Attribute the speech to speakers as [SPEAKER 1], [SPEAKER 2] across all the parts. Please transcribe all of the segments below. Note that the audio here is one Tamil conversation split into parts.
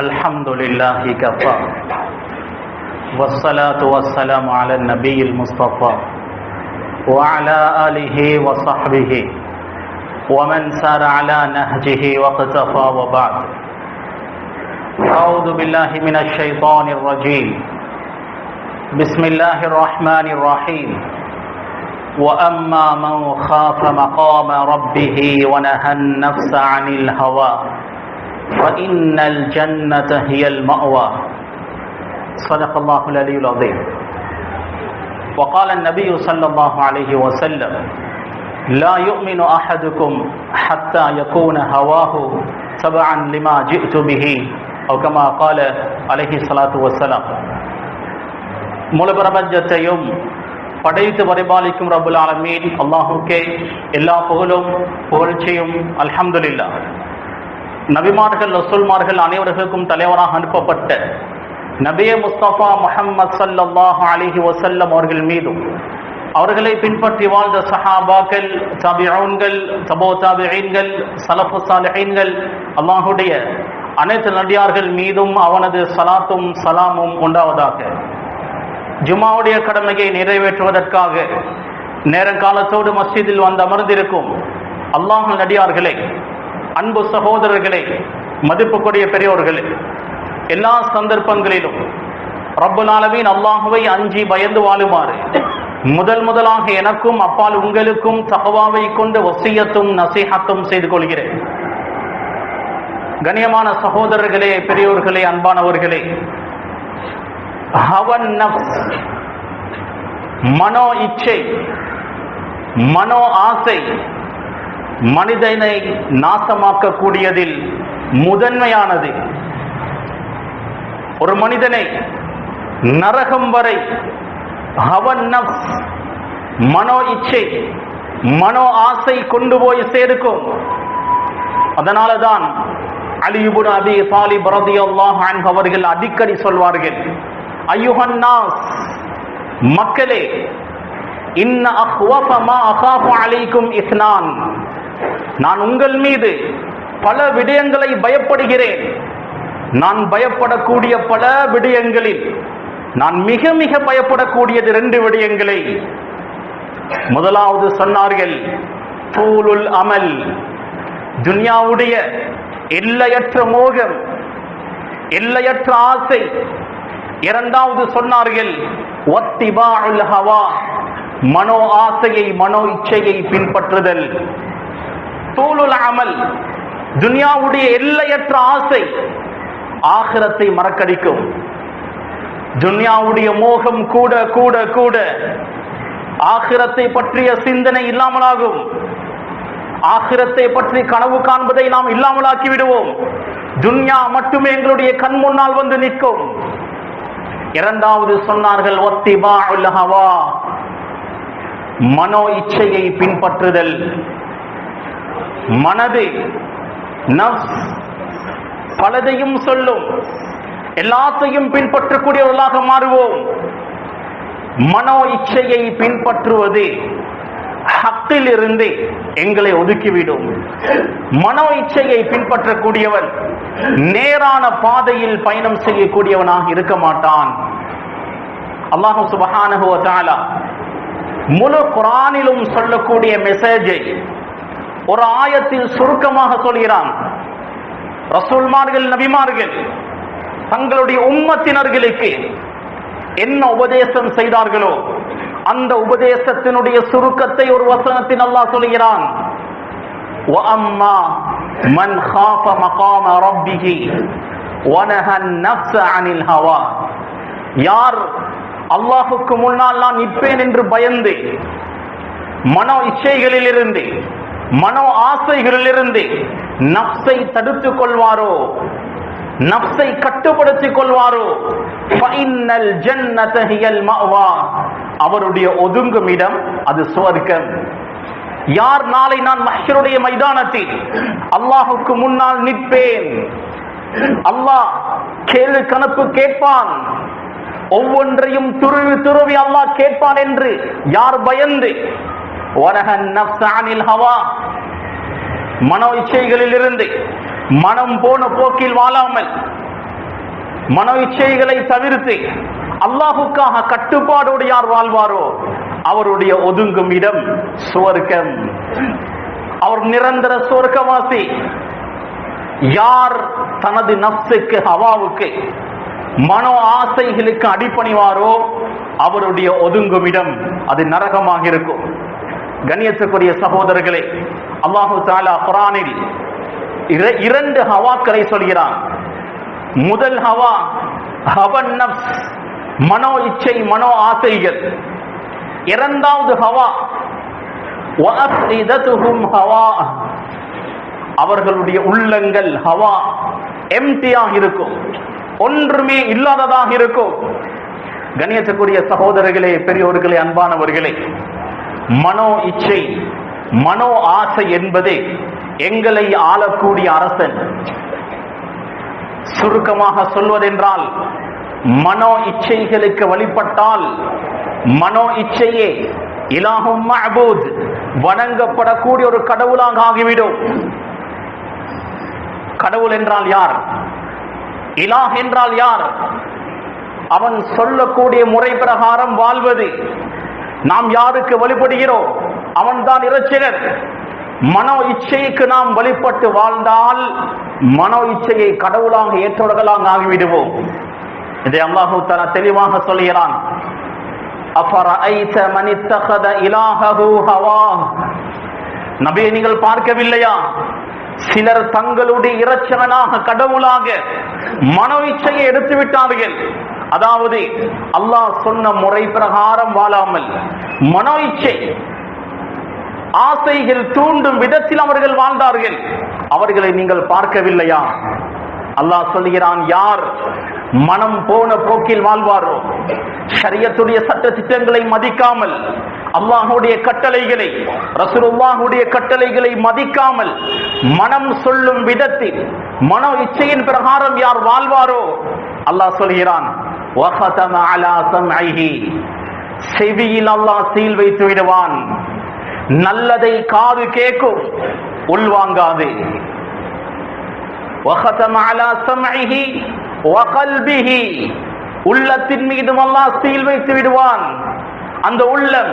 [SPEAKER 1] الحمد لله كفى والصلاة والسلام على النبي المصطفى وعلى آله وصحبه ومن سار على نهجه واقتفى وبعد. أعوذ بالله من الشيطان الرجيم. بسم الله الرحمن الرحيم. وأما من خاف مقام ربه ونهى النفس عن الهوى فإن الجنة هي المأوى. صدق الله العلي العظيم. وقال النبي صلى الله عليه وسلم: لا يؤمن أحدكم حتى يكون هواه تبعا لما جئت به أو كما قال عليه الصلاة والسلام. முழு பிரபஞ்சத்தையும் படைத்து பரிபாலிக்கும் ரப்புல் ஆலமீன் அல்லாஹுக்கே எல்லா புகழும் புகழ்ச்சியும். அல்ஹம்துலில்லாஹ். நபிமார்கள் ரசூல்மார்கள் அனைவருக்கும் தலைவராக அனுப்பப்பட்ட நபியே முஸ்தபா முஹம்மது ஸல்லல்லாஹு அலைஹி வஸல்லம் அவர்கள் மீதும் அவர்களை பின்பற்றி வாழ்ந்த சஹாபாக்கள், தபிஊன்கள், தபோ தபிஈன்கள், ஸலஃபு ஸாலிஹீன்கள், அல்லாஹ்வுடைய அனைத்து நபியார்கள் மீதும் அவனது ஸலாத்தும் ஸலாமும் உண்டாவதாக. ஜும்மாவுடைய கடமையை நிறைவேற்றுவதற்காக நேரங்காலத்தோடு மஸ்ஜிதில் வந்து அமர்ந்திருக்கும் அல்லாஹ் நடிகார்களே, அன்பு சகோதரர்களே, மதிப்புக்குரிய பெரியோர்களே, எல்லா சந்தர்ப்பங்களிலும் ரப்புல் ஆலமீன் அல்லாஹுவை அஞ்சி பயந்து வாழுமாறு முதலாக எனக்கும் அப்பால் உங்களுக்கும் தக்வாவை கொண்டு வசியத்தும் நசீஹத்தும் செய்து கொள்கிறேன். கண்ணியமான சகோதரர்களே, பெரியோர்களே, அன்பானவர்களே, ஹவன் நஃப்ஸ், மனோ இச்சை, மனோ ஆசை மனிதனை நாசமாக்கக்கூடியதில் முதன்மையானது. ஒரு மனிதனை நரகம் வரை ஹவன் நஃப்ஸ், மனோ இச்சை, மனோ ஆசை கொண்டு போய் சேர்க்கும். அதனாலதான் அலி இப்னு அபி தாலிப் ரலியல்லாஹு அன்ஹு அவர்கள் அடிக்கடி சொல்வார்கள்: அய்யுஹன் நாஸ், மக்களே, இன்ன அஹ்வஃப மா அகாஃபு அலைக்கும் இஸ்னான், நான் உங்கள் மீது பல விடயங்களை பயப்படுகிறேன். நான் பயப்படக்கூடிய பல விடயங்களில் நான் மிக மிக பயப்படக்கூடியது 2 விடயங்களை. முதலாவது சொன்னார்கள், தூலுல் அமல், துன்யாவுடைய எல்லையற்ற மோகம், எல்லையற்ற ஆசை. இரண்டாவது சொன்னார்கள், வத்திபாஉல் ஹவா, மனோ ஆசையை, மனோ இச்சையை பின்பற்றுதல். தூலுல் அமல், துன்யாவுடைய எல்லையற்ற ஆசை ஆகிரத்தை மறக்கடிக்கும். துன்யாவுடைய மோகம் கூட கூட கூட ஆகிரத்தை பற்றிய சிந்தனை இல்லாமலாகும். ஆகிரத்தை பற்றி கனவு காண்பதை நாம் இல்லாமலாக்கி விடுவோம். துன்யா மட்டுமே எங்களுடைய கண் முன்னால் வந்து நிற்கும். இரண்டாவது சொன்னார்கள், வத்திபாஉல் ஹவா, மனோ இச்சையை பின்பற்றுதல். மனது, நஃப்ஸ் பலதையும் சொல்லும், எல்லாத்தையும் பின்பற்றக்கூடியவர்களாக மாறுவோம். மனோ இச்சையை பின்பற்றுவது ஹக்கில் இருந்து எங்களை ஒதுக்கிவிடும். மனோ இச்சையை பின்பற்றக்கூடியவன் நேரான பாதையில் பயணம் செய்யக்கூடியவனாக இருக்க மாட்டான். அல்லாஹ் சுப்ஹானஹு வ தஆலா முழு குர்ஆனிலும் சொல்லக்கூடிய மெசேஜை ஒரு ஆயத்தில் சுருக்கமாக சொல்கிறான். ரசூல்மார்கள், நபிமார்கள் தங்களுடைய உம்மத்தினர்களுக்கு என்ன உபதேசம் செய்தார்களோ அந்த உபதேசத்தினுடைய சுருக்கத்தை ஒரு வசனத்தில் அல்லாஹ் சொல்கிறான். வஅம்மா மன் காஃப மகாம ரப்பிஹி வனஹா நஃப்ஸ அனில் ஹவா, யார் அல்லாஹ்வுக்கு முன்னால் நான் நிற்பேன் என்று பயந்து மனோ இச்சைகளிலிருந்து, மனோ ஆசைகளிலிருந்து நஃப்ஸை தடுத்துக் கொள்வாரோ, நஃப்ஸை கட்டுப்படுத்திக் கொள்வாரோ, ஃபஇன்னல் ஜன்னத ஹியல் மஅவா, அவருடைய ஒதுங்கும் இடம் அது சுவர்க்கம். யார் நாளை நான் மஹ்ஷருடைய மைதானத்தில் அல்லாஹ்வுக்கு முன்னால் நிற்பேன், அல்லாஹ் கேள்வி கணக்கு கேட்பான், ஒவ்வொன்றையும் துருவி துருவி அல்லாஹ் கேட்பான் என்று யார் பயந்து வனஹன் நஃப்ஸ அனில் ஹவா, மனோ இச்சைகளில் இருந்து மனம் போன போக்கில் வாழாமல் மன இச்சைகளை தவிர்த்து அல்லாஹுக்காக கட்டுப்பாடோடு யார் வாழ்வாரோ அவருடைய ஒதுங்கும் இடம் சுவர்க்கம். அவர் நிரந்தர சுவர்க்கவாசி. யார் தனது நஃப்ஸுக்கு, ஹவாவுக்கு, மனோ ஆசைகளுக்கு அடிபணிவாரோ அவருடைய ஒதுங்கும் இடம் அது நரகமாக இருக்கும். கண்ணியத்துக்குரிய சகோதரர்களே, அல்லாஹு தஆலா குர்ஆனில் இரண்டு ஹவாக்களை சொல்கிறான். முதல் ஹவா ஹவன் நஃப்ஸ், மனோ இச்சை, மனோ ஆசைகள். இரண்டாவது ஹவா வஅஃஇததுஹும் ஹவா, அவர்களுடைய உள்ளங்கள் ஹவா, எம்டியாக இருக்கும், ஒன்றுமே இல்லாததாக இருக்கும். கண்ணியத்துக்குரிய சகோதரர்களே, பெரியோர்களே, அன்பானவர்களே, மனோ இச்சை, மனோ ஆசை என்பது எங்களை ஆளக்கூடிய அரசன். சுருக்கமாக சொல்வதென்றால், மனோ இச்சைகளுக்கு வழிபட்டால் மனோ இச்சையே இலாஹும் மஅபூத், வணங்கப்படக்கூடிய ஒரு கடவுளாக ஆகிவிடும். கடவுள் என்றால் யார்? இலாஹ் என்றால் யார்? அவன் சொல்லக்கூடிய முறை பிரகாரம் வாழ்வது. நாம் யாருக்கு வழிபடுகிறோம்? அவன்தான் இரட்சகர். மனோ இச்சைக்கு நாம் வழிபட்டு வாழ்ந்தால் மனோ இச்சையை கடவுளாக ஏற்றவர்களாக ஆகிவிடுவோம். இதை அல்லாஹு தஆலா தெளிவாக சொல்கிறான். அஃபரஐத மன் இத்தகத இலாஹஹு ஹவா, நபியே நீங்கள் பார்க்கவில்லையா, சிலர் தங்களுடைய இரட்சகனாக, கடவுளாக மனோ இச்சையை எடுத்து விட்டார்கள். அதாவது அல்லாஹ் சொன்ன முறை பிரகாரம் வாழாமல் மனோ இச்சை, ஆசைகள் தூண்டும் விதத்தில் அவர்கள் வாழ்ந்தார்கள். அவர்களை நீங்கள் பார்க்கவில்லையா? அல்லாஹ் சொல்கிறான், யார் மனம் போன போக்கில் வாழ்வாரோ, ஷரியத்துடைய சட்ட திட்டங்களை மதிக்காமல், அல்லாஹ்வுடைய கட்டளைகளை, ரசூலுல்லாஹ்வுடைய கட்டளைகளை மதிக்காமல், மனம் சொல்லும் விதத்தில் மனோ இச்சையின் பிரகாரம் யார் வாழ்வாரோ, அல்லாஹ் சொல்கிறான், வஹதம அலா சம்இஹி, செவியில் அல்லாஹ் சீல் வைத்து விடுவான். நல்லதை காது கேட்கும், உள்வாங்காது. வஹதம அலா சம்இஹி வகல்பிஹி, உள்ளத்தின் மீதும் அல்லாஹ் சீல் வைத்து விடுவான். அந்த உள்ளம்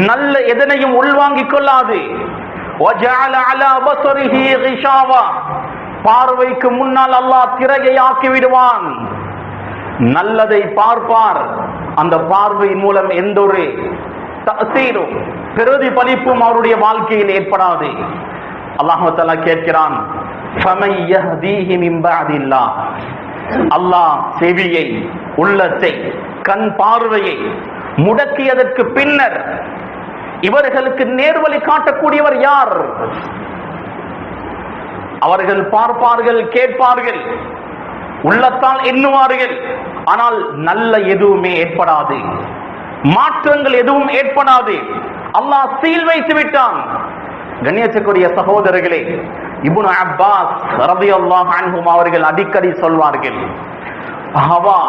[SPEAKER 1] நல்ல எதனையும் உள்வாங்கிக் கொள்ளாது. வஜஅல அலா பஸரிஹி கிஷாவா, பார்வைக்கு முன்னால் அல்லாஹ் திரையை ஆக்கி விடுவான். நல்லதை பார்ப்பார், அந்த பார்வையின் மூலம் எந்த ஒரு தஅசீரும், பிரதிபலிப்பும் அவருடைய வாழ்க்கையில் ஏற்படாது. அல்லாஹ் தஆலா கேட்கிறான், ஃபமை யஹ்தீஹி மின் பஅதில்லாஹ், அல்லாஹ் செவியை, உள்ளத்தை, கண் பார்வையை முடக்கியதற்கு பின்னர் இவர்களுக்கு நேர்வழி காட்டக்கூடியவர் யார்? அவர்கள் பார்ப்பார்கள், கேட்பார்கள், உள்ளத்தால் எண்ணுவார்கள், ஆனால் நல்ல எதுவுமே ஏற்படாது, மாற்றங்கள் எதுவும் ஏற்படாது. அல்லாஹ் சீல் வைத்து விட்டான். கண்ணியத்துக்குரிய சகோதரர்களே, இப்னு அப்பாஸ் ரலியல்லாஹு அன்ஹும் அவர்கள் அடிக்கடி சொல்வார்கள், ஹவா,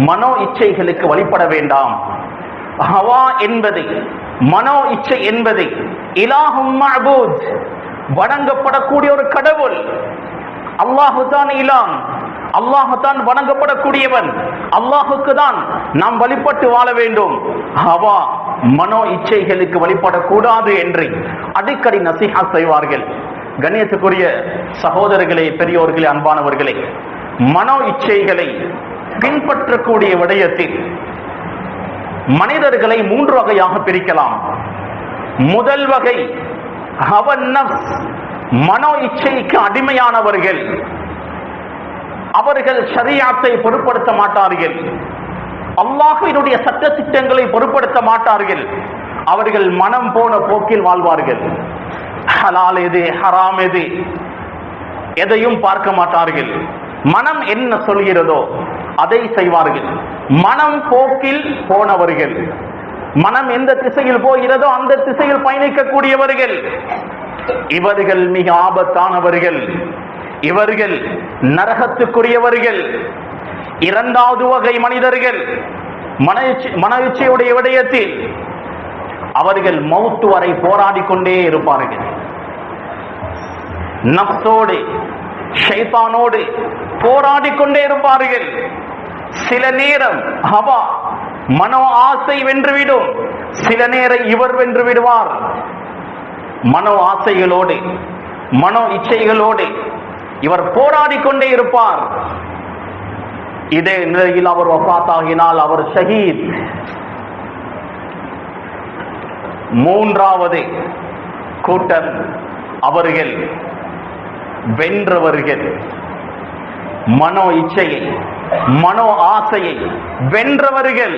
[SPEAKER 1] மனோ இச்சைகளுக்கு வழிபட வேண்டாம். ஹவா என்பது, மனோ இச்சை என்பது இலாஹும் மஅபூத், வணங்கப்படக்கூடிய ஒரு கடவுள். அல்லாஹு தான் இலாம், அல்லாஹு தான் வணங்கப்படக்கூடியவன், அல்லாஹுக்கு தான் நாம் வழிபட்டு வாழ வேண்டும். ஹவா, மனோ இச்சைகளுக்கு வழிபடக்கூடாது என்று அடிக்கடி நசீஹத் செய்வார்கள். கண்ணியத்துக்குரிய சகோதரர்களே, பெரியோர்களே, அன்பானவர்களே, மனோ இச்சைகளை பின்பற்றக்கூடிய விடயத்தில் மனிதர்களை 3 வகையாக பிரிக்கலாம். முதல் வகை ஹவன் நஃப்ஸ், மனோ இச்சைக்கு அடிமையானவர்கள். அவர்கள் ஷரீஅத்தை பொருட்படுத்த மாட்டார்கள், அல்லாஹ்வினுடைய சட்ட திட்டங்களை பொருட்படுத்த மாட்டார்கள். அவர்கள் மனம் போன போக்கில் வாழ்வார்கள். ஹலால் எது, ஹராம் எது, எதையும் பார்க்க மாட்டார்கள். மனம் என்ன சொல்கிறதோ அதை செய்வார்கள். மனம் போக்கில் போனவர்கள், மனம் எந்த திசையில் போகிறதோ அந்த திசையில் பயணிக்கக்கூடியவர்கள். இவர்கள் மிக ஆபத்தானவர்கள், இவர்கள் நரகத்துக்குரியவர்கள். இரண்டாவது வகை மனிதர்கள் மன இச்சையுடைய விடயத்தில் அவர்கள் மௌத்து வரை போராடி கொண்டே இருப்பார்கள். நஃப்ஸோடு, ஷைத்தானோடு போராடி கொண்டே இருப்பார்கள். சில நேரம் ஹவா மனோ ஆசை வென்றுவிடும், சில நேரம் இவர் வென்று விடுவார். மனோ ஆசைகளோடு மனோ இச்சைகளோடு இவர் போராடி கொண்டே இருப்பார். இதே நிலையில் அவர் வஃபாத்தாகினால் அவர் ஷஹீத். மூன்றாவது கூட்டம் அவர்கள் வென்றவர்கள். மனோ இச்சையை மனோ ஆசையை வென்றவர்கள்.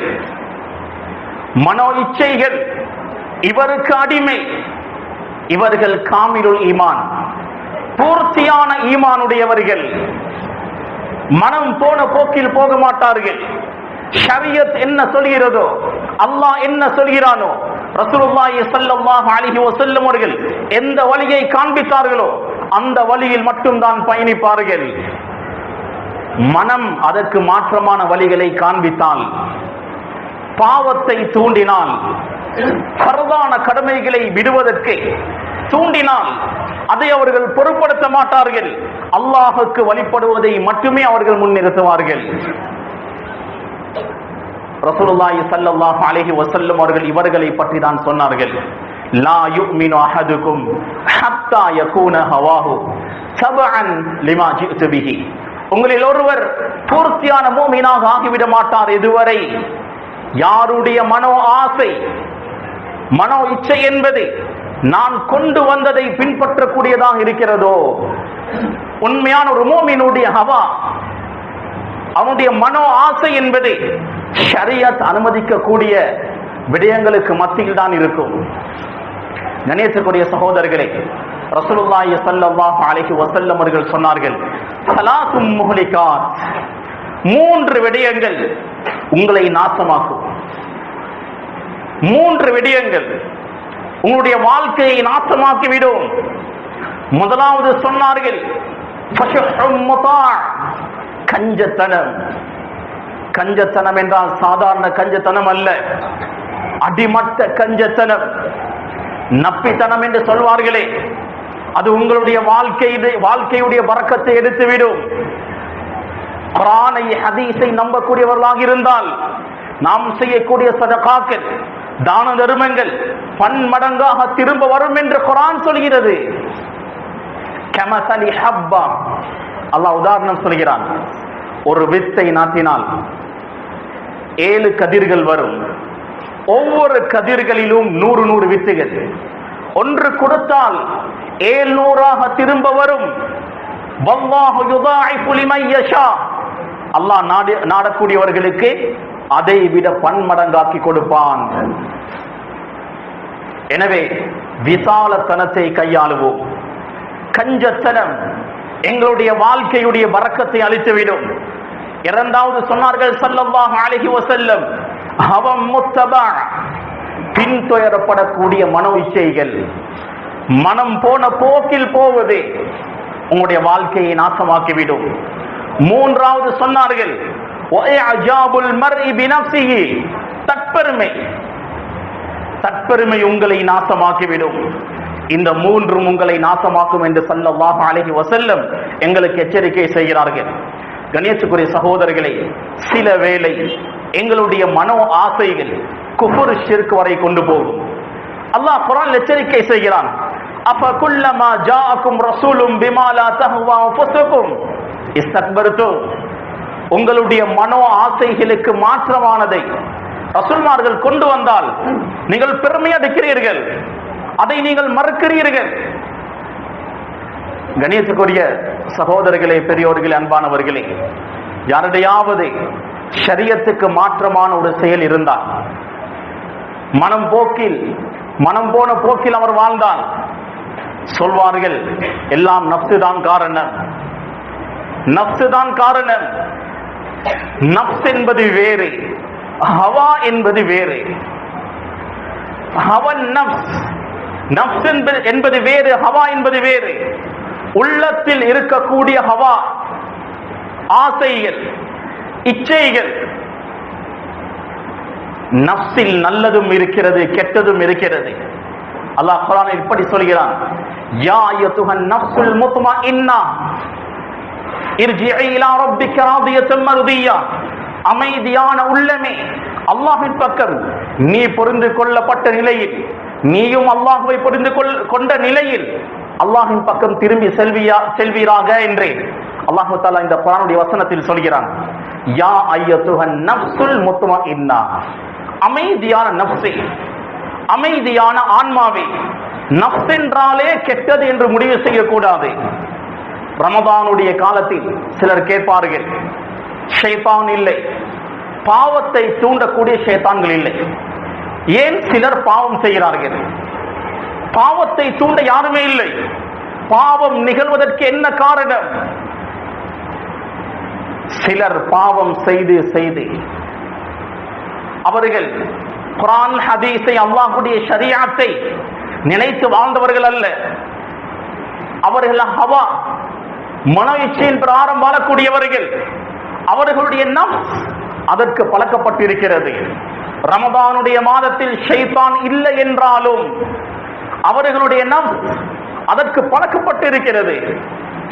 [SPEAKER 1] மனோ இச்சைகள் இவருக்கு அடிமை. இவர்கள் காமிலுல் ஈமான், பூர்த்தியான ஈமானுடையவர்கள். மனம் போன போக்கில் போக மாட்டார்கள். ஷரியத் என்ன சொல்கிறதோ, அல்லாஹ் என்ன சொல்கிறானோ, ரசூலுல்லாஹி ஸல்லல்லாஹு அலைஹி வஸல்லம் அவர்கள் எந்த வழியை காண்பித்தார்களோ அந்த வழியில் மட்டும்தான் பயணிப்பார்கள். மனம் அதற்கு மாற்றமான வழிகளை காண்பித்தால், பாவத்தை தூண்டினால், ஃபர்தான கடமைகளை விடுவதற்கு தூண்டினால் அதை அவர்கள் பொருட்படுத்த மாட்டார்கள். அல்லாஹுக்கு வழிபடுவதை மட்டுமே அவர்கள் முன்னிறுத்துவார்கள். ரசூலுல்லாஹி ஸல்லல்லாஹு அலைஹி வஸல்லம் அவர்கள் இவர்களை பற்றி தான் சொன்னார்கள், லா யுமினு அஹதுக்கும் ஹத்தா யகூன ஹவாஹு தபஅன் லிமா ஜிஅது பிஹி. உங்களில் ஒருவர் பூர்த்தியான மூமினாக ஆகிவிட மாட்டார் எதுவரை யாருடைய மனோ ஆசை மனோ இச்சை என்பது நான் கொண்டு வந்ததை பின்பற்றக்கூடியதாக இருக்கிறதோ. உண்மையான ஒரு மூமினுடைய ஹவா, அவனுடைய மனோ ஆசை என்பது ஷரியத் அனுமதிக்கக்கூடிய விடயங்களுக்கு மத்தியில் தான் இருக்கும். கணேசக்கூடிய சகோதரர்களே, ரசூலுல்லாஹி ஸல்லல்லாஹு அலைஹி வஸல்லம் அவர்கள் சொன்னார்கள், ஸலாத்தும் முஹ்லிகாத், மூன்று விடயங்கள் உங்களை நாசமாக்கும். மூன்று விடயங்கள் உங்களுடைய வாழ்க்கையை நாசமாக்கிவிடும். முதலாவது சொன்னார்கள், கஞ்சத்தனம். கஞ்சத்தனம் என்றால் சாதாரண கஞ்சத்தனம் அல்ல, அடிமட்ட கஞ்சத்தனம், நப்பித்தனம் என்று சொல்வார்களே, அது உங்களுடைய வாழ்க்கையுடைய பரக்கத்தை எடுத்துவிடும். குர்ஆனை ஹதீஸை நம்பக்கூடியவர்களாக இருந்தால் நாம் செய்யக்கூடிய சதகாக்கள், தான தர்மங்கள் பன்மடங்காக திரும்ப வரும் என்று குர்ஆன் சொல்கிறது. கமஸலி ஹப்பா, அல்லாஹ் உதாரணம் சொல்கிறான். ஒரு வித்தை நாட்டினால் 7 கதிர்கள் வரும். ஒவ்வொரு கதிர்களிலும் 100 வித்துகள். ஒன்று கொடுத்தால் 700ஆக திரும்ப வரும். வல்லாஹு யுதாஇஃபு லிமன் யஷா, அல்லாஹ் நாடக்கூடியவர்களுக்கு அதை விட பன்மடங்காக்கி கொடுப்பான். எனவே விசாலத்தனத்தை கையாளுவோம். கஞ்சத்தனம் எங்களுடைய வாழ்க்கையுடைய பரக்கத்தை அளித்துவிடும். இரண்டாவது சொன்னார்கள் ஸல்லல்லாஹு அலைஹி வஸல்லம், ஹவம் முத்தபா, பின்தொடரப்படக்கூடிய மனோ இச்சைகள், மனம் போன போக்கில் போவது உங்களுடைய வாழ்க்கையை நாசமாக்கிவிடும். மூன்றாவது சொன்னார்கள், வஅஜாபுல் மர்இ பினஃப்ஸிஹி, தற்பெருமை. தற்பெருமை உங்களை நாசமாக்கிவிடும். இந்த மூன்றும் உங்களை நாசமாக்கும் என்று ஸல்லல்லாஹு அலைஹி வஸல்லம் எங்களுக்கு எச்சரிக்கை செய்கிறார்கள். கணேசக்குரிய சகோதரர்களே, சில வேளை எங்களுடைய மனோ ஆசைகள் குஃப்ர் ஷிர்க் வரை கொண்டு போகும். அல்லாஹ் குர்ஆனில் எச்சரிக்கை செய்கிறான், அஃபகுல்லமா ஜாஅக்கும் ரசூலும் பிமா லா தஹ்வா அன்ஃபுசுக்கும் இஸ்தக்பர்தும். உங்களுடைய மனோ ஆசைகளுக்கு மாற்றமானதை ரசூல்மார்கள் கொண்டு வந்தால் நீங்கள் பெருமை அடிக்கிறீர்கள், அதை நீங்கள் மறுக்கிறீர்கள். கணேசக்குரிய சகோதரர்களே, பெரியோர்களே, அன்பானவர்களே, யாருடையாவது ஷரியத்துக்கு மாற்றமான ஒரு செயல் இருந்தால், மனம் போன போக்கில் அவர் வாழ்ந்தால் சொல்வார்கள், எல்லாம் நப்சு தான் காரணம், நப்சு தான் காரணம். நப்ஸ் என்பது வேறு, ஹவா என்பது வேறு. ஹவன் நப்ஸ், நப்ஸ் என்பது வேறு, ஹவா என்பது வேறு. உள்ளத்தில் இருக்கக்கூடிய ஹவா, ஆசைகள், இச்சைகள், நப்சில் நல்லதும் இருக்கிறது, கெட்டதும் இருக்கிறது. அல்லாஹ் குர்ஆனில் இப்படி சொல்கிறான், யா அய்யுஹன் நப்சுல் முத்மஇன்னா, இர்ஜிஇ இலா ரப்பிக ராதியத்தன் மர்தியா, அமைதியான உள்ளமே, அல்லாஹ்வின் பக்கம் நீ புரிந்து கொள்ளப்பட்ட நிலையில், நீயும் அல்லாஹ்வை புரிந்து கொண்ட நிலையில் அல்லாஹ்வின் பக்கம் திரும்பி செல்வீராக என்று அல்லாஹ் தஆலா இந்த குர்ஆனுடைய வசனத்தில் சொல்கிறான். யா அய்யத்துஹன் நஃப்ஸுல் முத்மஇன்னா, அமைதியான நஃப்ஸே, அமைதியான ஆன்மாவே. நஃப்ஸ் என்றாலே கெட்டது என்று முடிவு செய்யக்கூடாது. ரமதானுடைய காலத்தில் சிலர் கேட்பார்கள், ஷைத்தான் இல்லை, பாவத்தை தூண்டக்கூடிய ஷைத்தான்கள் இல்லை, ஏன் சிலர் பாவம் செய்கிறார்கள்? பாவத்தை தூண்ட யாருமே இல்லை, பாவம் நிகழ்வதற்கு என்ன காரணம்? சிலர் பாவம் செய்து செய்து அவர்கள் குர்ஆன் ஹதீஸை, அல்லாஹ்வுடைய ஷரீஅத்தை நினைத்து வாழ்ந்தவர்கள் அல்ல. அவர்கள் ஹவா, மன இச்சையின் பிரகாரம் வாழக்கூடியவர்கள். அவர்களுடைய நஃப்ஸ் அதற்கு பழக்கப்பட்டிருக்கிறது. ரமதானுடைய மாதத்தில் ஷைத்தான் இல்லை என்றாலும் அவர்களுடைய நஃப்ஸ் அதற்கு பழக்கப்பட்டிருக்கிறது.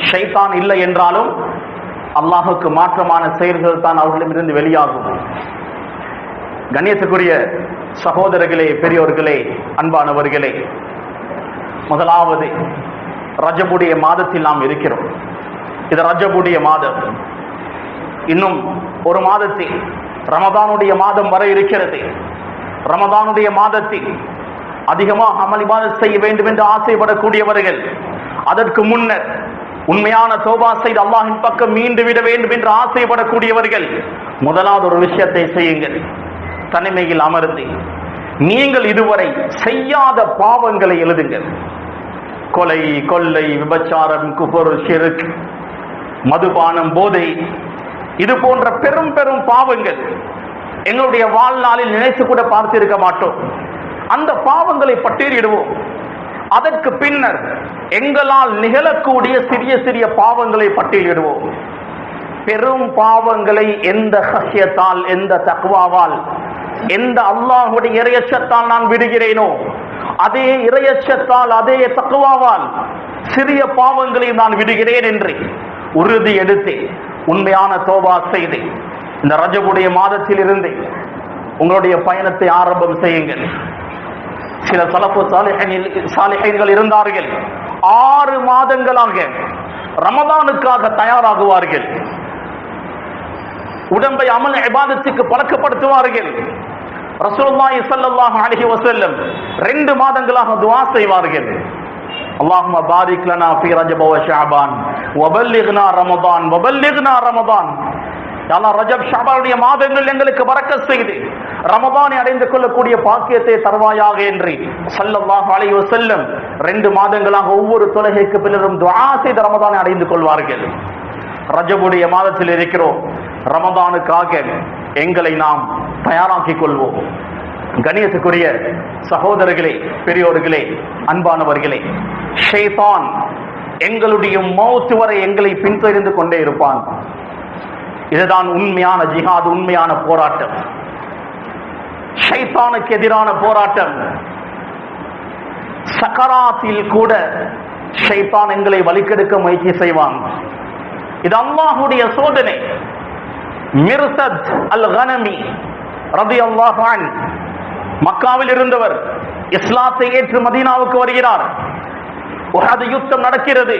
[SPEAKER 1] ஷைத்தான் இல்லை என்றாலும் அல்லாஹுக்கு மாற்றமான செயல்கள் தான் அவர்களிடமிருந்து வெளியாகும். கண்ணியத்துக்குரிய சகோதரர்களே, பெரியோர்களே, அன்பானவர்களே, முதலாவது ரஜபுடைய மாதத்தில் நாம் இருக்கிறோம். இது ரஜபுடைய மாதம். இன்னும் ஒரு மாதத்தில் ரமதானுடைய மாதம் வர இருக்கிறது. ரமதானுடைய மாதத்தில் அதிகமாக அமல் இபாதத் செய்ய வேண்டும் என்று ஆசைப்படக்கூடியவர்கள், அதற்கு முன்னர் உண்மையான தௌபா செய்து அல்லாஹ்வின் பக்கம் மீண்டு விட வேண்டும் என்று ஆசைப்படக்கூடியவர்கள் முதலாவது ஒரு விஷயத்தை செய்யுங்கள். தனிமையில் அமர்ந்து நீங்கள் இதுவரை செய்யாத பாவங்களை எழுதுங்கள். கொலை, கொள்ளை, விபச்சாரம், குஃபர், ஷிர்க், மதுபானம், போதை, இது போன்ற பெரும் பெரும் பாவங்கள் எங்களுடைய வாழ்நாளில் நினைத்து கூட பார்த்திருக்க மாட்டோம். அந்த பாவங்களை பட்டியலிடுவோம். அதற்கு பின்னர் எங்களால் நிகழக்கூடிய சிறிய சிறிய பாவங்களை பட்டியலிடுவோம். பெரும் பாவங்களை எந்த ஹஷ்யத்தால், எந்த தக்வாவால், எந்த அல்லாஹ்வுடைய இறையச்சத்தால் நான் விடுகிறேனோ, அதே இறையச்சத்தால், அதே தக்வாவால் சிறிய பாவங்களை நான் விடுகிறேன் என்று உறுதி எடுத்து உண்மையான தௌபா செய்து இந்த ரஜபுடைய மாதத்தில் இருந்து உங்களுடைய பயணத்தை ஆரம்பம் செய்யுங்கள். சில சலஃபு சாலிஹீன்கள் இருந்தார்கள், 6 மாதங்களாக ரமதானுக்காக தயாராகுவார்கள். உடம்பை அமல் இபாதத்துக்கு பழக்கப்படுத்துவார்கள். ரசூலுல்லாஹி ஸல்லல்லாஹு அலைஹி வஸல்லம் 2 மாதங்களாக துஆ செய்வார்கள். அல்லாஹும்ம பாரிக் லனா ஃபீ ரஜப வ ஷஅபான் வ பல்லிக்னா ரமதான் வ பல்லிக்னா ரமதான். யா அல்லாஹ், ரஜப் ஷஅபானுடைய மாதங்கள் எங்களுக்கு பரக்கத் செய்து ரமதானை அடைந்து கொள்ளக்கூடிய பாக்கியத்தை தருவாயாக என்று ஸல்லல்லாஹு அலைஹி வஸல்லம் 2 மாதங்களாக ஒவ்வொரு தொழுகைக்கு பின்னரும் துஆ செய்து ரமதானை அடைந்து கொள்வார்கள். ரஜபுடைய மாதத்தில் இருக்கிறோம். ரமதானுக்காக எங்களை நாம் தயாராக்கிக் கொள்வோம். கண்ணியத்துக்குரிய சகோதரர்களே, பெரியோர்களே, அன்பானவர்களே, ஷைத்தான் எங்களுடைய மௌத் வரை எங்களை பின்தொடர்ந்து கொண்டே இருப்பான். இதுதான் உண்மையான ஜிஹாத், உண்மையான போராட்டம், ஷைத்தானுக்கு எதிரான போராட்டம். சக்கராத்தில் கூட ஷைத்தான் எங்களை வழிகெடுக்க முயற்சி செய்வான். இது அல்லாஹ்வுடைய சோதனை. மிர்சத் அல் கனமி ரலியல்லாஹு அன்ஹு மக்காவில் இருந்தவர் இஸ்லாத்தை ஏற்று மதீனாவுக்கு வருகிறார். உஹது யுத்தம் நடக்கிறது.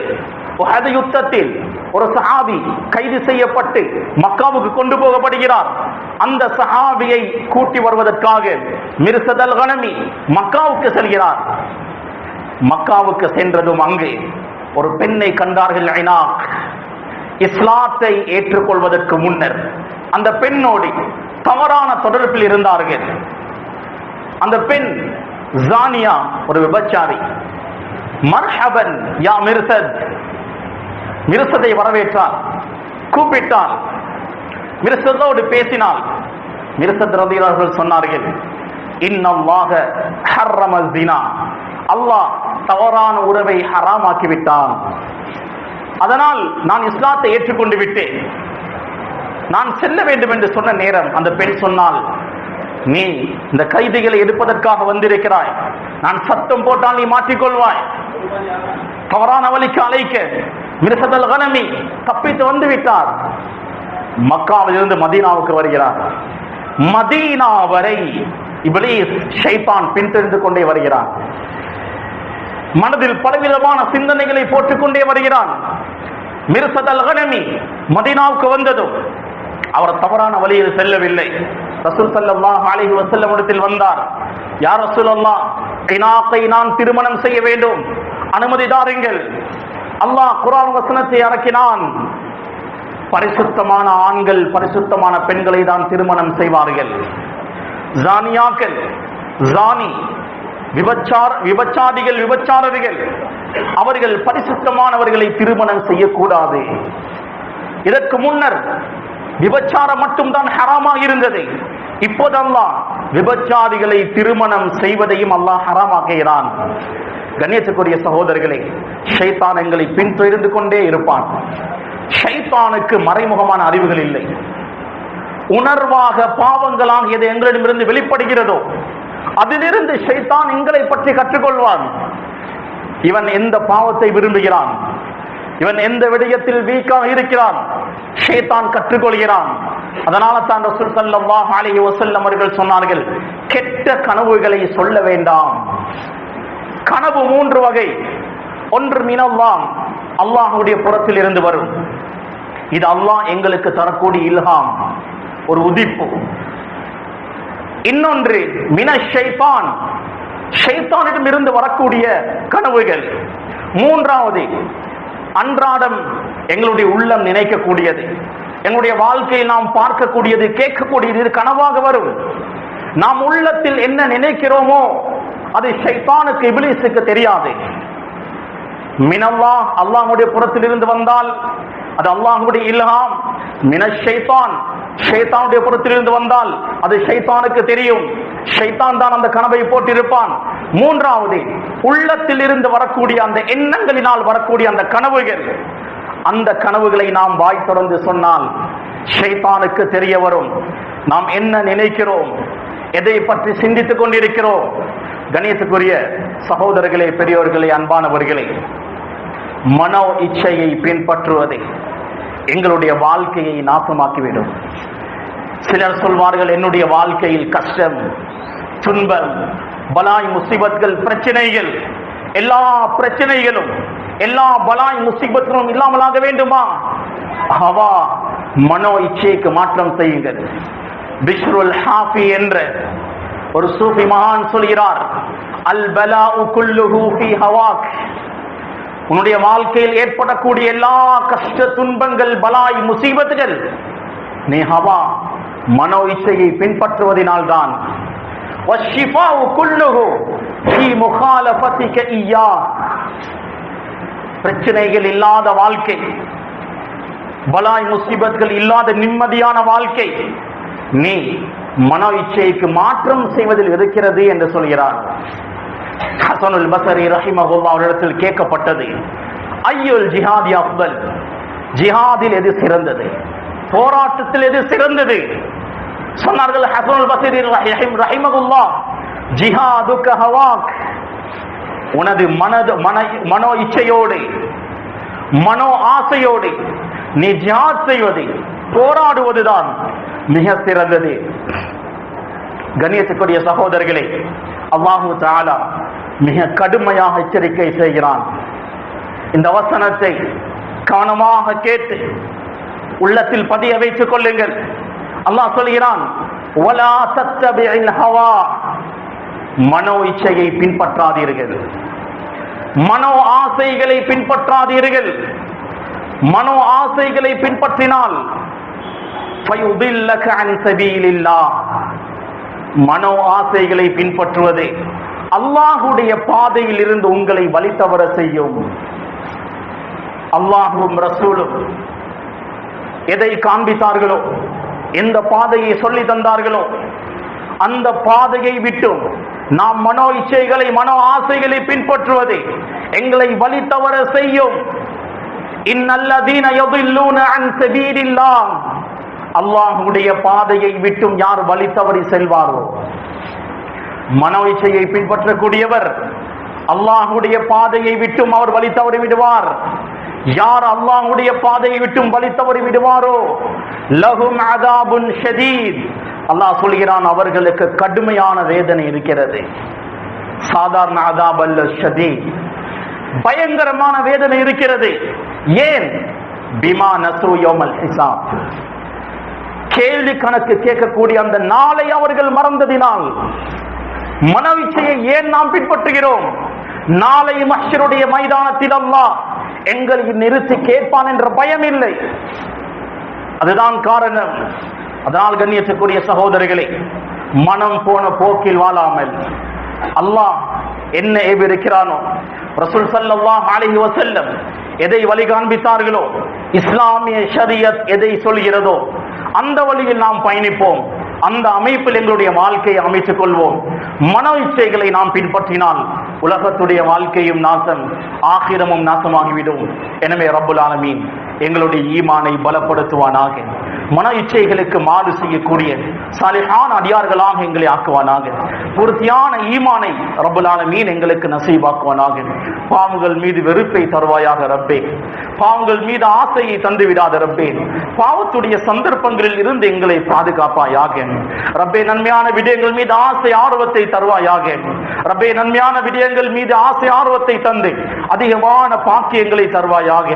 [SPEAKER 1] உஹது யுத்தத்தில் ஒரு சஹாபி கைது செய்யப்பட்டு மக்காவுக்கு கொண்டு போகப்படுகிறார். அந்த சஹாபியை கூட்டி வருவதற்காக மிர்சத் அல் கனமி மக்காவுக்கு செல்கிறார். மக்காவுக்கு சென்றதும் அங்கே ஒரு பெண்ணை கண்டார்கள். ஐனாக், இஸ்லாத்தை ஏற்றுக்கொள்வதற்கு முன்னர் அந்த பெண்ணோடு தவறான தொடர்பில் இருந்தார்கள். அந்த பெண் ஜானியா, ஒரு விபச்சாரி. மர்ஹபன் யா மிர்சத், மிர்சதை வரவேற்றார், கூப்பிட்டார், மிர்சதோடு பேசினார். மிர்சத் ரலியல்லாஹு அன்ஹு சொன்னார்கள், இன்னல்லாஹ ஹர்ரம ஸினா, அல்லாஹ் தவறான உறவை ஹராமாக்கி விட்டான். அதனால் நான் இஸ்லாத்தை ஏற்றுக்கொண்டு விட்டேன், நான் செல்ல வேண்டும் என்று சொன்ன நேரம் அந்த பெண் சொன்னால், நீ இந்த கைதிகளை எடுப்பதற்காக வந்திருக்கிறாய், நான் சத்தம் போட்டால் நீ மாற்றிக்கொள்வாய், தவறான வழிக்கு அழைக்க மிர்சத் அல்-கனமி தப்பித்து வந்து விட்டார். மக்காவிலிருந்து மதீனாவுக்கு வருகிறார். மதீனா வரை இப்லீஸ் ஷைத்தான் பின்தொடர்ந்து கொண்டே வருகிறான். மனதில் பலவிதமான சிந்தனைகளை போட்டுக்கொண்டே வருகிறான். மிர்சத் அல்-கனமி மதீனாவுக்கு வந்ததும் அவர் தவறான வழியில் செல்லவில்லை. ரசூல் ஸல்லல்லாஹு அலைஹி வஸல்லம் இடத்தில் வந்தார். யா ரசூலல்லாஹ், இனாக்கை நான் திருமணம் செய்ய வேண்டும், அனுமதி தாருங்கள். அல்லாஹ் குர்ஆன் வசனத்தை இறக்கினான். பரிசுத்தமான ஆண்கள் பரிசுத்தமான பெண்களை தான் திருமணம் செய்வார்கள். ஜானியாக்கள், ஜானி, விபச்சாரிகள், விபச்சாரர்கள், அவர்கள் பரிசுத்தமானவர்களை திருமணம் செய்யக்கூடாது. இதற்கு முன்னர் விபச்சாரம் மட்டும்தான் ஹராமாக இருந்தது. இப்போது அல்லாஹ் விபச்சாரிகளை திருமணம் செய்வதையும் அல்லாஹ் ஹராமாக்குகிறான். கண்ணியத்துக்குரிய சகோதரர்களே, ஷைத்தான் எங்களை பின்தொடர்ந்து கொண்டே இருப்பான். ஷைத்தானுக்கு மறைமுகமான அறிவுகள் இல்லை. உணர்வாக பாவங்களாக எது எங்களிடமிருந்து வெளிப்படுகிறதோ அதிலிருந்து ஷைத்தான் எங்களை பற்றி கற்றுக்கொள்வான். இவன் எந்த பாவத்தை விரும்புகிறான், இவன் எந்த விடயத்தில் வீக்காக இருக்கிறான், ஷைத்தான் கற்றுக்கொள்கிறான். அதனால தான் ரசூல் ஸல்லல்லாஹு அலைஹி வஸல்லம் அவர்கள் சொன்னார்கள், கெட்ட கனவுகளை சொல்ல வேண்டாம். கனவு 3 வகை. ஒன்று மினல்லாஹ், அல்லாஹ்வுடைய புறத்தில் இருந்து வரும். இது அல்லாஹ் எங்களுக்கு தரக்கூடிய இல்ஹாம், ஒரு உதிப்பு. இன்னொன்று மினஷ் ஷைத்தான், ஷைத்தானிடம் இருந்து வரக்கூடிய கனவுகள். மூன்றாவது அன்றாடம் எங்களுடைய உள்ளம் நினைக்கக்கூடியது, எங்களுடைய வாழ்க்கையில் நாம் பார்க்கக்கூடியது, கேட்கக்கூடியது, இது கனவாக வரும். நாம் உள்ளத்தில் என்ன நினைக்கிறோமோ அது ஷைத்தானுக்கு, இப்லீஸுக்கு தெரியாது. மினல்லாஹ், அல்லாஹ்வுடைய புறத்தில் இருந்து வந்தால் அது அல்லாஹ்வுடைய இல்ஹாம். மினஷ் ஷைத்தான், ஷைத்தானுடைய புறத்தில் இருந்து வந்தால் அது ஷைத்தானுக்கு தெரியும். ஷைத்தான் தான் அந்த கனவை போட்டிருப்பான். மூன்றாவது உள்ளத்தில் இருந்து வரக்கூடிய அந்த எண்ணங்களினால் வரக்கூடிய அந்த கனவுகள், அந்த கனவுகளை நாம் வாய் திறந்து சொன்னால் ஷைத்தானுக்கு தெரிய வரும். நாம் என்ன நினைக்கிறோம், எதை பற்றி சிந்தித்துக் கொண்டிருக்கிறோம். கணியத்துக்குரிய சகோதரர்களே, பெரியோர்களே, அன்பானவர்களே, மனோ இச்சையை பின்பற்றுவதை எங்களுடைய வாழ்க்கையை நாசமாக்கிவிடும். சிலர் சொல்வார்கள், என்னுடைய வாழ்க்கையில் கஷ்டம், துன்பம், பலாய், முசீபத்கள், பிரச்சனைகள், எல்லா பிரச்சனைகளும், எல்லா பலாய் முசீபத்தும் இல்லாமலாக வேண்டுமா? ஹவா, மனோ இச்சைக்கு மாற்றம் செய்யுங்கள். பிஷ்ருல் ஹாஃபி என்ற ஒரு சூஃபி மகான் சொல்கிறார், அல் பலாஉ குல்லுஹு ஃபீ ஹவாக். உன்னுடைய வாழ்க்கையில் ஏற்படக்கூடிய எல்லா கஷ்ட, துன்பங்கள், பலாய், முசீபத்துகள் நீ ஹவா, மனோ இச்சையை பின்பற்றுவதனால் தான். வஷ்ஷிஃபாஉ குல்லுஹு ஃபீ முகாலஃபதிக இய்யா. பிரச்சனைகள் இல்லாத வாழ்க்கை, பலாய் முசீபத்துகள் இல்லாத நிம்மதியான வாழ்க்கை நீ மனோ இச்சைக்கு மாற்றம் செய்வதில் இருக்கிறது என்று சொல்கிறார். ஹஸனுல் பஸரி ரஹிமஹுல்லாஹ் அவரிடத்தில் கேட்கப்பட்டது, ஐயுல் ஜிஹாதி அஃதல், ஜிஹாதில் எது சிறந்தது, போராட்டத்தில் எது சிறந்தது? சொன்னார்கள் ஹஸனுல் பஸரி ரஹிமஹுல்லாஹ், ஜிஹாதுக ஹவாக், உனது மனோ இச்சையோடு, மனோ ஆசையோடு நீ ஜிஹாத் செய்வது, போராடுவதுதான் மிக சிறந்தது. கண்ணியத்துக்குரிய சகோதரர்களே, அல்லாஹு தஆலா மிக கடுமையாக எச்சரிக்கை செய்கிறான். இந்த வசனத்தை கவனமாக கேட்டு உள்ளத்தில் பதிய வைத்துக் கொள்ளுங்கள். அல்லாஹ் சொல்கிறான், வலா தத்தபிஇல் ஹவா, மனோ இச்சையை பின்பற்றாதீர்கள், மனோ ஆசைகளை பின்பற்றாதீர்கள். மனோ ஆசைகளை பின்பற்றினால் ஃபயுதில்லக அன் சபீலில்லாஹ், மனோ ஆசைகளை பின்பற்றுவது அல்லாஹ்வுடைய பாதையில் இருந்து உங்களை வழி தவற செய்யும். அல்லாஹ்வும் ரசூலும் எதை காண்பித்தார்களோ, எந்த பாதையை சொல்லி தந்தார்களோ அந்த பாதையை விட்டும் நாம் மனோ இச்சைகளை, மனோ ஆசைகளை பின்பற்றுவது எங்களை வழி தவற செய்யும். இன்னல்லதீன யதில்லூன அன் சபீலில்லாஹ், அல்லாஹ்வுடைய பாதையை விட்டும் யார் வழி தவறி செல்வாரோ, மனோ இச்சையை பின்பற்றக்கூடியவர் அல்லாஹ்வுடைய பாதையை விட்டும் அவர் வழி தவறி விடுவார். யார் அல்லாஹ்வுடைய பாதையை விட்டும் வழி தவறி விடுவாரோ லஹும் அதாபுன் ஷதீத், அல்லாஹ் சொல்கிறான் அவர்களுக்கு கடுமையான வேதனை இருக்கிறது. சாதாரண அதாப் அல்ல, ஷதீத், பயங்கரமான வேதனை இருக்கிறது. ஏன்? பிமா நஸு யௌமல் ஹிசாப், கேள்வி கணக்கு கேட்கக்கூடிய அந்த நாளை அவர்கள் மறந்ததினால். மனவிச்சையை ஏன் நாம் பின்பற்றுகிறோம்? நாளை மஹ்ஷருடைய மைதானத்தில் அல்லாஹ் எங்களை நிறுத்தி கேட்பான் என்ற பயம் இல்லை. அதுதான் காரணம். அதனால் கண்ணியத்துக்குரிய சகோதரர்களே, மனம் போன போக்கில் வாழாமல் அல்லாஹ் என்ன ஏவிருக்கிறானோ, ரசூல் ஸல்லல்லாஹு அலைஹி வஸல்லம் எதை வழி காண்பித்தார்களோ, இஸ்லாமிய ஷரியத் எதை சொல்கிறதோ அந்த வழியில் நாம் பயணிப்போம். அந்த அமைப்பில் எங்களுடைய வாழ்க்கையை அமைத்துக் கொள்வோம். மன இச்சைகளை நாம் பின்பற்றினால் உலகத்துடைய வாழ்க்கையும் நாசம், ஆகிரமும் நாசமாகிவிடும். எனவே ரப்புல் ஆலமீன் எங்களுடைய ஈமானை பலப்படுத்துவானாக. மன இச்சைகளுக்கு மாறு செய்யக்கூடிய சாலிஹான அடியார்களாக எங்களை ஆக்குவானாக. பூர்த்தியான ஈமானை ரப்புல் ஆலமீன் எங்களுக்கு நசீபாக்குவானாக. பாவங்கள் மீது வெறுப்பை தருவாயாக ரப்பே. பாவங்கள் மீது ஆசையை தந்து விடாத ரப்பே. பாவத்துடைய சந்தர்ப்பங்களில் இருந்து எங்களை பாதுகாப்பாயாக ரப்பே. நன்மையான விடயங்கள் மீது ஆசை ஆர்வத்தை தருவாயாக ரப்பே. நன்மையான விடயங்கள் மீது ஆசை ஆர்வத்தை தந்து அதிகமான பாக்கியங்களை தருவாயாக.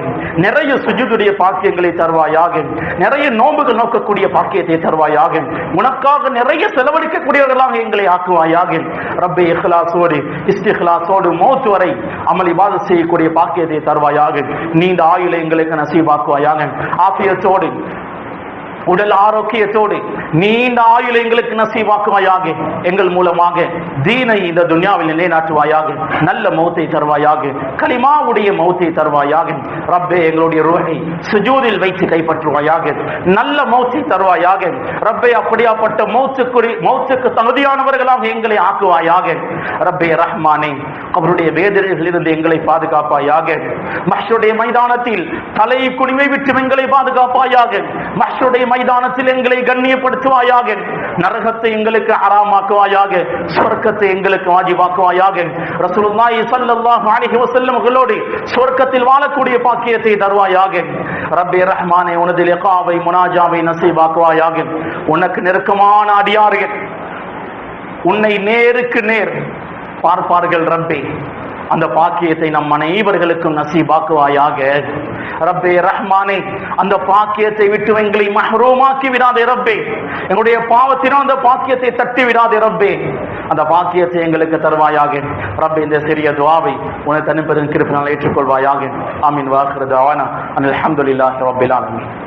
[SPEAKER 1] நிறைய சுஜூதுடைய பாக்கியங்களை தருவாயாக. நிறைய நோன்புகள் நோக்கக்கூடிய பாக்கியத்தை தருவாயாக. உனக்காக நிறைய செலவழிக்கக்கூடியவர்களாக எங்களை ஆக்குவாயாக ரப்பே. இஹ்லாஸோடு இஸ்திக்லாஸோடு மௌத் வரை அமல் இபாதத் செய்யக்கூடிய பாக்கியத்தை தருவாயாக. நீண்ட ஆயுளை எங்களுக்கு நசீபாக்குவாயாக. ஆஃபியத்தோடு உடல் ஆரோக்கியத்தோடு நீண்ட ஆயுளை எங்களுக்கு நசீபாக்குவாயாக. எங்கள் மூலமாக தீனை இந்த துன்யாவில் நிலைநாட்டுவாயாக. நல்ல மௌத்தை தருவாயாக. கலிமாவுடைய மௌத்தை தருவாயாக ரப்பே. எங்களுடைய ரூஹை சுஜூதில் வைத்து கைப்பற்றுவாயாக. நல்ல மௌத்தை தருவாயாக ரப்பே. அப்படியாப்பட்ட மௌத்துக்கு தகுதியானவர்களாக எங்களை ஆக்குவாயாக ரப்பே. ரஹ்மானே, அவருடைய வேதனைகளிலிருந்து எங்களை பாதுகாப்பாயாக. மஹ்ஷருடைய மைதானத்தில் தலை குனிவை விட்டு எங்களை பாதுகாப்பாயாக. மஹ்ஷருடைய மைதானத்தில் எங்களை கண்ணியப்படுத்துவாயாக. நரகத்தை எங்களுக்கு ஹராமாக்குவாயாக. சொர்க்கத்தை எங்களுக்கு வாஜிபாக்குவாயாக. ரசூலுல்லாஹி ஸல்லல்லாஹு அலைஹி வஸல்லம் அவர்களோடு சொர்க்கத்தில் வாழக்கூடிய பாக்கியத்தை தருவாயாக ரப்பே. ரஹ்மானே, உனது லிகாவை முனாஜாவை நசீபாக்குவாயாக. உனக்கு நெருக்கமான அடியார்கள் உன்னை நேருக்கு நேர் பார்ப்பார்கள் ரப்பே. அந்த பாக்கியத்தை நம் அனைவர்களுக்கும் நசீபாக்குவாயாக ரப்பே. ரஹ்மானே, அந்த பாக்கியத்தை விட்டு எங்களை மஹ்ரூமாக்கி விடாதே ரப்பே. எங்களுடைய பாவத்தினால் அந்த பாக்கியத்தை தட்டி விடாதே ரப்பே. அந்த பாக்கியத்தை எங்களுக்கு தருவாயாக ரப்பே. இந்த சிறிய துஆவை உனது தனிப்பெரும் கிருபையினால் ஏற்றுக்கொள்வாயாக. ஆமீன். வாஹிரு தஅவானா அல்ஹம்துலில்லாஹி ரப்பில் ஆலமீன்.